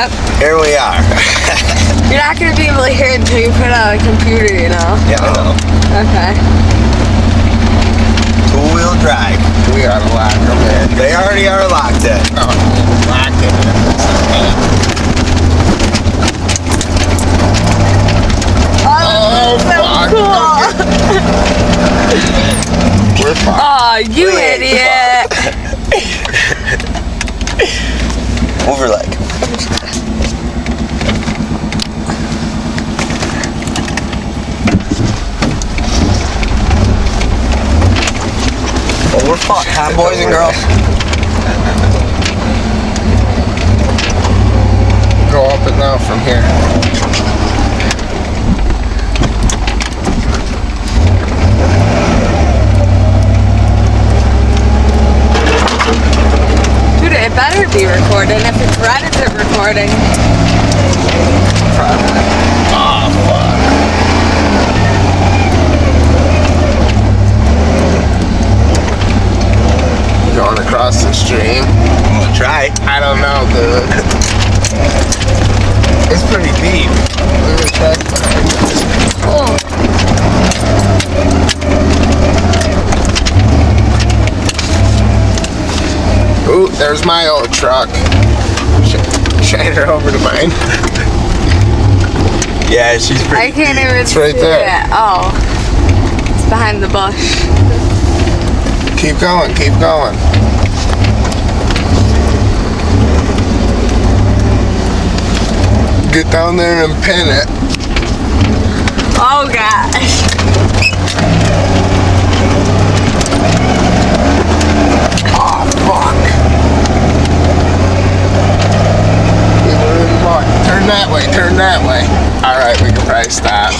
Yep. Here we are. You're not going to be able to hear it until you put it on a computer, you know? Yeah, I know. Okay. Two-wheel drive. We gotta lock them in. They already are locked in. Oh, lock it in. Oh, fuck. so cool. We're fine. Oh, you Wait, idiot. Move your leg. Well, we're fucked, huh, boys and girls? Go up and down from here. Dude, it better be recording. If it's red, is it recording? Oh, fuck. Going across the stream. I'm gonna try. I don't know, dude. It's pretty deep. Look at that. Cool. Ooh, there's my old truck. Shine her over to mine. Yeah, she's pretty. I can't even It's right see there. it. Oh. It's behind the bush. Keep going, keep going. Get down there and pin it. Oh, gosh. Oh, fuck. We were in luck. Turn that way, turn that way. Alright, we can probably stop.